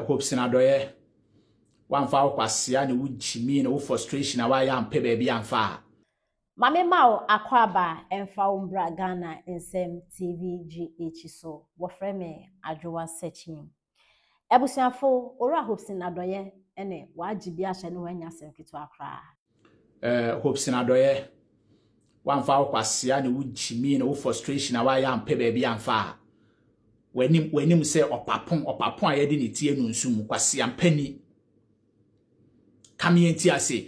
hopes na doye wan fa kwasia ne wo jimi ne wo frustration na wa ya ampe ba bia amfa Mame Mao Akwaba Emfa Umbra Ghana Nsem TV GH so wofre me adwowa searching ebusuafo ora hopes na doye ene wajibi ahye ne wanya semketo akra hopes na doye wan fa kwasia ne wo jimi ne wo frustration na wa ya ampe ba bia amfa wanim se opapon ayede ne tie no nsum kwasia mpani kamienti ase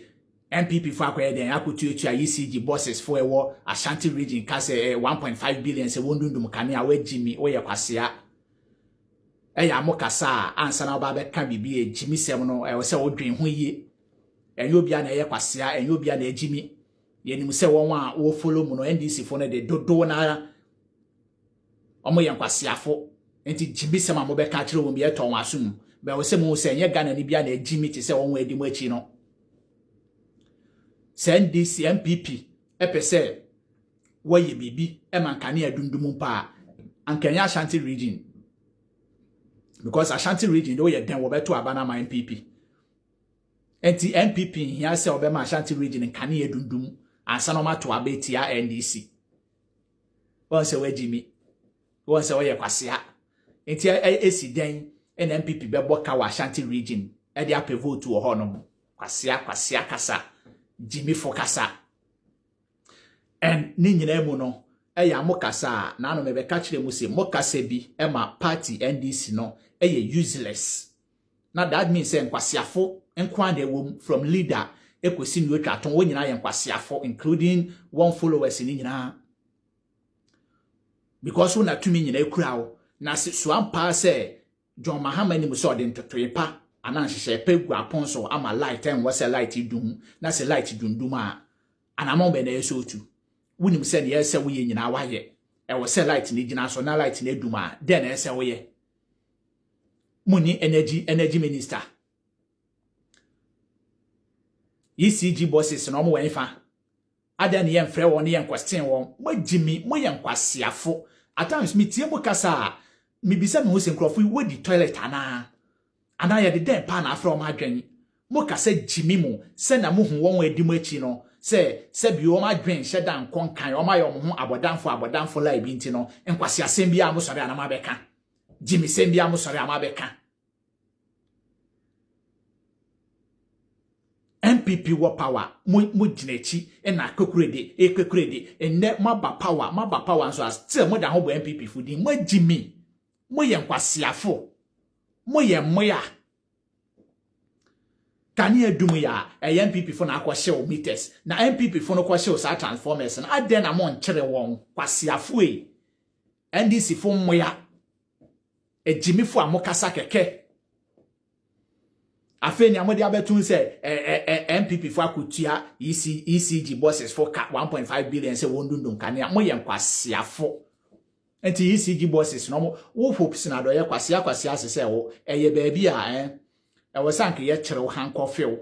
MPP for akweden akutuetu ICG bosses for ewo Ashanti region ka se 1.5 billion se wondundum kane a wagimi wo ye kwasea eya mokasa ansa na ba be ka bibi e jimi sem no e se wodwen ho yie enye obia na ye kwasea enye obia na ejimi yenim se won a wo follow mu no NDC fo no de dodo na omo ye kwaseafo enti jimi sem a mo be ka kire wo bi eton wasum be wo se mu se enye Ghana ni bia na ejimi ti se won edi mu achi no NDC MPP epese waye bibi emankane adundum pa ankanya Ashanti region because Ashanti region do ye den wo beto abana ma MPP enti MPP hia se obema Ashanti region nkane adundum ansa no mato abetia NDC won se wajimi won se waye kwasea enti esi den MPP bebo ka wa Ashanti region e de ape vote wo honom kwasea kasa Jimmy Fokasa and ni nyina mu no eya mokasa na no mebe ka kire mu se mokasa bi ema party NDC no useless na that means say nkwasiafo nkwa de wom from leader ekosi ni otwa ton wo nyina ye nkwasiafo including one followers ni nyina because una tumi nyina ekura wo na so ampa say John Mahama ni mu so de ntotoepa anan hye pegu aponso ama light en wase light dum na se light dundum a anamon be na yeso otu wunim se ne yese wo ye nyina waye e wase light ni gina so na light na dum a den na yese wo ye muni energy minister ECG bosses no mo wenfa ada ne ye mfre won ne ye question won magimi mo ye nkwasiafo at times me tie mo kasa me bisa me ho se nkrofo wo di toilet ana ana ya de den pa na afro ma adwen mo ka se jimi mu se na mo hu won adi mu achi no se bi o ma adwen hyeda nkon kan o ma yo mo hu abodanfo la bi nti no nkwasi asem bia mo sori ana ma beka jimi sem bia mo sori ama beka MPP wo power mo ginechi na kokurede enne maba power nso as still mo da ho bo MPP fudi mo jimi mo ye nkwasiafo moye moya kani edum ya MPP fo na akwahye meters na MPP fo no kwahye sa transformers na aden na mo nkyere won kwasiafo NDC fo moya ejimi fo amokasa keke afeni amodi abetun se MPP fo akutua ECG bosses for 1.5 billion se wondundum kani moye kwasiafo enti ECG bosses no wo hopes na do ye kwasea asese wo eye baabi a e wo sanke ye kyere wo hankofew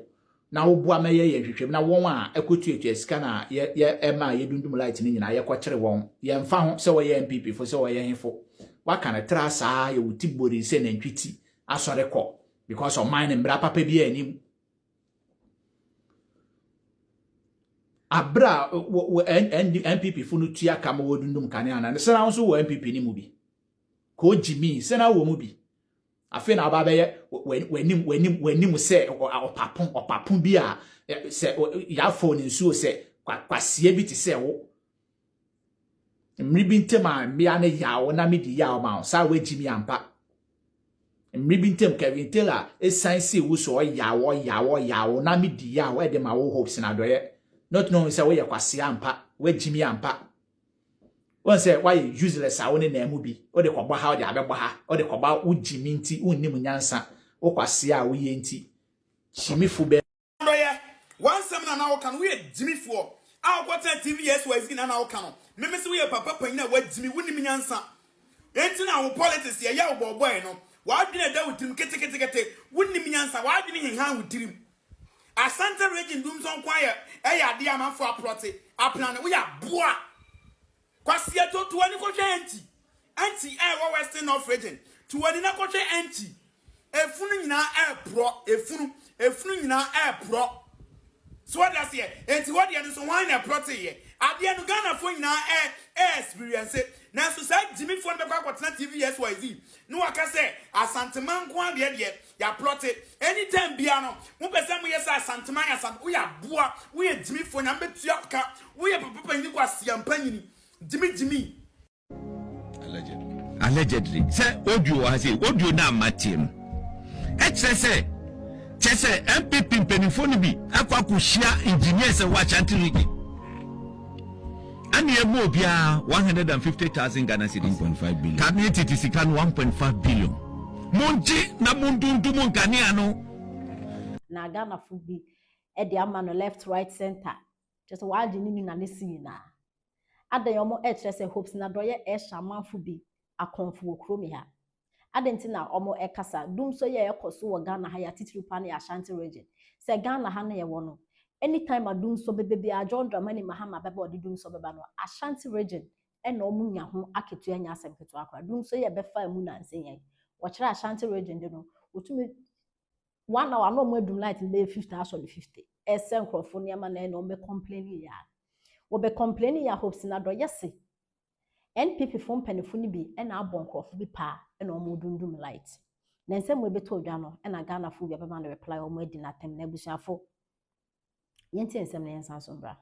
na wo bua meye ye hwehwem na won a ekotuetu esika na ye ema ye dundum light ni nyina ye kwakyere won ye mfa ho se wo ye MPP fo se wo ye hefo waka na trasa ye wutibori se na ntwiti asore ko because of mine mbra papa bi anim abra MPP funu tua kama wodundum kane ana se na nso wo MPP ni mu bi ko jimi se na wo mu bi afi na aba beye wanim se opapon bi a se ya phone nsuo se kwasie bi ti se wo mribi ntema mbia na yawo na medi yawo ma sa we jimi ampa mribi ntem Kevin Taylor esanse wo so yawo na medi yawo e de ma wo hopes na doye not knowing say we kwase ampa we jimi ampa won say why useless a woni na mu bi o de kwaba ha o de abeba ha o de kwaba wo jimi nti unnim nyansa wo kwase a wo ye nti jimi fu be doye one seminar na wo kan we jimi fu a ko 10 TV yes wa zina na wo kan me me se we papa pan na wa jimi woni nyansa enti na wo politics ye ya wo boy no wa dwene da wutim kete woni nyansa wa dwene henhan wutirim Asante region dum son kwaya eya de amafo aprote aplan we ya boa kwasia to 20 ko hwe anti wo western north region 20 na ko hwe anti efunu nyina pro efunu nyina pro so what does here enti what dey so why na pro te here ade no Ghana fo nyina experience na so say Jimmy fo be kwa kwatena TV SYZ no waka say asanteman ko ade de ya plot anytime bia no mo pese mo yes asanteman we ya boa we ya Jimmy fo na betua ka we ya papa ni kwa siampa nyini Jimmy allegedly say audio has say audio na matim say chese MPP mpenifo bi akwa kuhia engineers wa Chantirigi ani emo bia 150,000 Ghana cedis 1.5 billion cabinet tisika 1.5 billion monji na mundundu mungania no na Ghana fo bi e de ama no left right center just waje ni na nesi na adan yomo chese hopes na doye shaman fo bi akonfo okromi ha adenti na omo ekasa dum so ye ekoso wo Ghana ha ya titiri pa na Ashanti region se Ghana ha na ye wono anytime adum so bebe a John Dramani Mahama bebe odi dum so beba no Ashanti region e na omu nya ho aketu anya asem ketu akwa dum so ye befa mu na nsen ye wo kire Ashanti region de no otumi 1 hour no mo adum light be 50 aso 50 esen krofo ne ma na no me complaining ya wo be complaining ya hopes na do yesi NPP fo mpanifo ni bi e na abon krofo bi pa e na omo dundum light na nsem we beto odwa no e na Ghana fo bi beba na reply omo adi na tem na busuafo yenti nsem na yensan so bra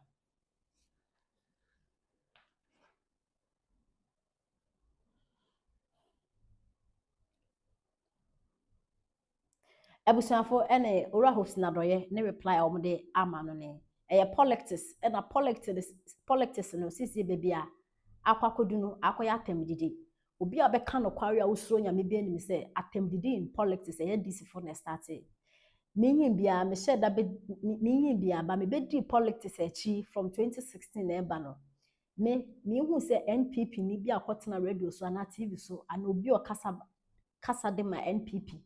abusuafo ene ora hopes na doye ne reply omo de ama no ne politics e na politics no sisi bebia akwakodu no akoya atemdidi obi abeka no kware a usuro nya mebe anim se atemdidi in politics e DC for na started minyin bia me share da minyin bia ba me be di politics echi from 2016 na eba no me hu se NPP ni bia akotena radio so na TV so ana obi o kasa de ma NPP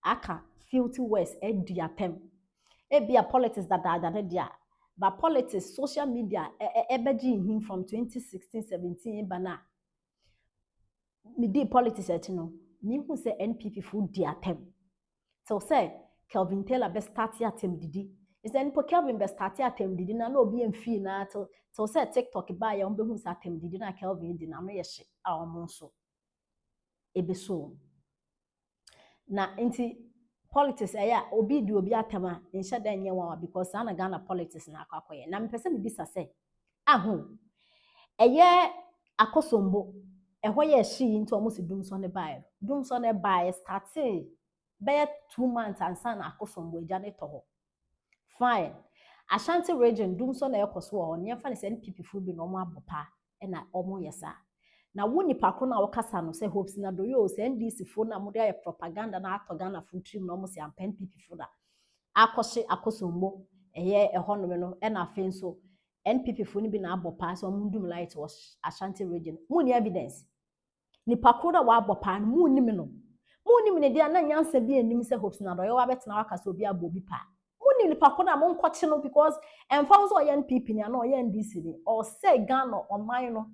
aka filthy west e di atem e bia politics da dia ba politics social media ebeji him from 2016-17 eba na me di politics echi no me hu se NPP fu di atem so say Kelvin Taylor be start atem didi is any Kelvin be start atem didi na obi emfi na to say TikTok ba ya ombe hu se atem didi na Kelvin di na no ye hye a omo so ebe so na inti politics eya obi di obi atema nsha da nye wa because ana Ghana politics na akwakoye na mpese me bisa say ahu eye akosombo ehwo ye hye nti omo se dumso ne bae starting be 2 months and san akosombo eja ne to fine Ashanti region dumso na ekoso ho ne fa ne se NPP fu bi no omo abopa e na omo yesa na woni pako na wokasa no se hopes na do yo se NDC fu na mo de propaganda na ato Ghana fu trim na omo se ampen NPP fu da akose akosombo eye ehonome no e na afen so NPP fu ni bi na abopa so omo ndum light was Ashanti region mo ni evidence ni pako na wa abopa no mo ni me no muni mine dia na nyansa bi anim se hopes na do ye wa betena wakasa obi abobi pa muni ni pako na mo nkwoche no because emfa so ye NPP ni na ye NDC ni or say Ghana oman no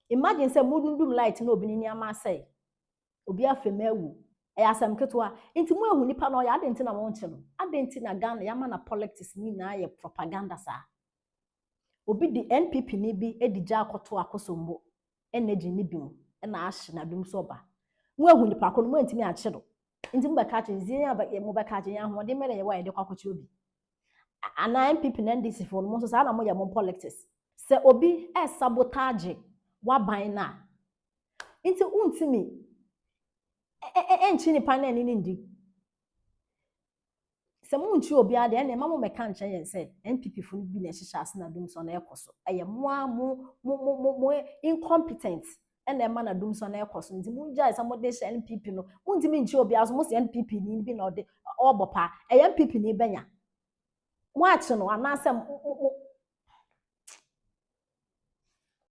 imagine say mudundum light na obi ni ama say obi afemawu e asam ketwa nti mu ehu nipa na ya adenti na mo nche no adenti na Ghana ya ma na politics ni na ye propaganda sa obi di NPP ni bi edija akoto akosombo energy ni bi mu na ahye na dum so ba mwehu ni pako no ntimi a chedo nti mbaka che nzi ya ba mo baka che ya ho de mere ye wa ye de kwakoche obi ana NPP na NDC for mo so sa na mo ya mo politics se obi sabotage wa ban na nti untimi enchi ni pan na ni ndi se mo nchi obi ade na mama meka nche yen se NPP fu bi na hihya ase na dum so na ekoso eye mo incompetent ene ma na dum so na ekoso nti mu jai some de NPP no untimi nchi obi aso mo se NPP ni bi na ode obopa eye NPP ni benya wachi no anase